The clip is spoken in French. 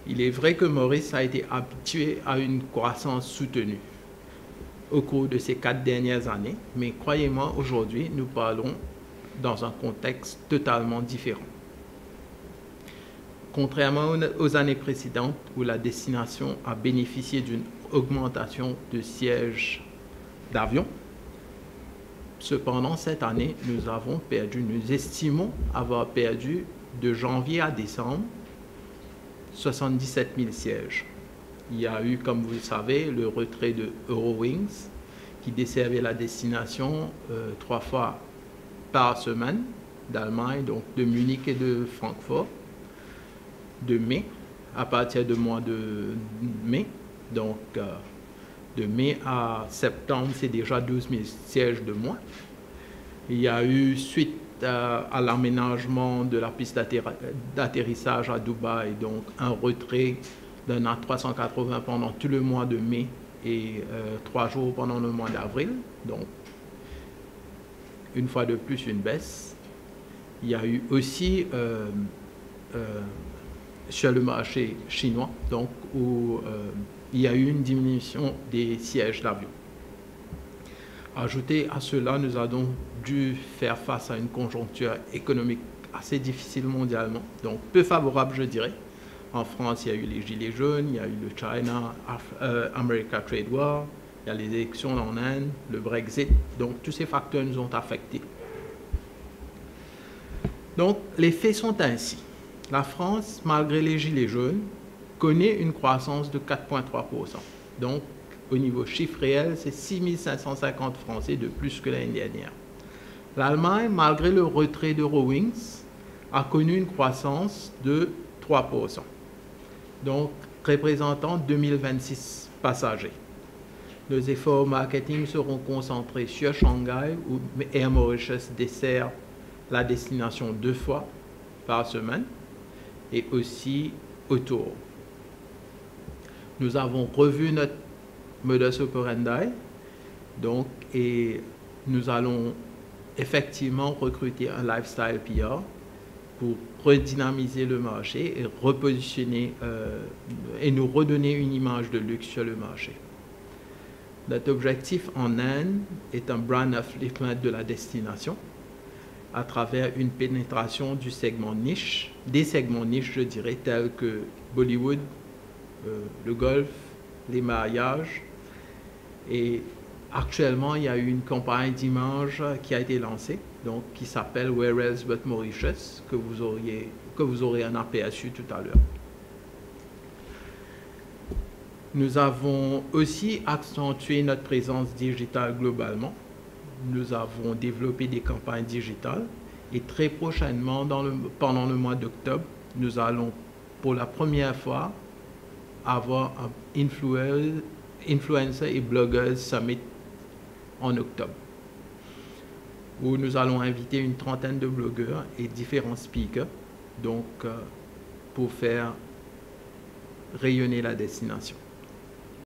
Il est vrai que Maurice a été habitué à une croissance soutenue au cours de ces 4 dernières années, mais croyez-moi, aujourd'hui, nous parlons dans un contexte totalement différent. Contrairement aux années précédentes où la destination a bénéficié d'une augmentation de sièges d'avion, cependant, cette année, nous estimons avoir perdu de janvier à décembre 77 000 sièges. Il y a eu, comme vous le savez, le retrait de Eurowings qui desservait la destination 3 fois par semaine d'Allemagne, donc de Munich et de Francfort, de mai, à partir du mois de mai. Donc, de mai à septembre, c'est déjà 12 000 sièges de moins. Il y a eu, suite à l'aménagement de la piste d'atterrissage à Dubaï, donc un retrait d'un A380 pendant tout le mois de mai et 3 jours pendant le mois d'avril. Donc, une fois de plus, une baisse. Il y a eu aussi sur le marché chinois, donc où il y a eu une diminution des sièges d'avion. Ajouté à cela, nous avons dû faire face à une conjoncture économique assez difficile mondialement, donc peu favorable, je dirais. En France, il y a eu les Gilets jaunes, il y a eu le China-America Trade War, il y a les élections en Inde, le Brexit, donc tous ces facteurs nous ont affectés. Donc, les faits sont ainsi. La France, malgré les Gilets jaunes, connaît une croissance de 4,3%. Donc, au niveau chiffre réel, c'est 6 550 Français de plus que l'année dernière. L'Allemagne, malgré le retrait d'Eurowings, a connu une croissance de 3%. Donc, représentant 2026 passagers. Nos efforts marketing seront concentrés sur Shanghai, où Air Mauritius dessert la destination 2 fois par semaine, et aussi autour. Nous avons revu notre modus operandi, donc, et nous allons effectivement recruter un lifestyle PR pour redynamiser le marché et repositionner et nous redonner une image de luxe sur le marché. Notre objectif en Inde est un brand upliftment de la destination à travers une pénétration du segment niche, des segments niches, je dirais, tels que Bollywood, le golf, les mariages. Et actuellement, il y a eu une campagne d'image qui a été lancée, donc qui s'appelle Where Else But Mauritius, que vous aurez un aperçu tout à l'heure. Nous avons aussi accentué notre présence digitale globalement. Nous avons développé des campagnes digitales et très prochainement, pendant le mois d'octobre, nous allons pour la première fois avoir un Influencer et Bloggers Summit en octobre, où nous allons inviter une trentaine de blogueurs et différents speakers, donc pour faire rayonner la destination.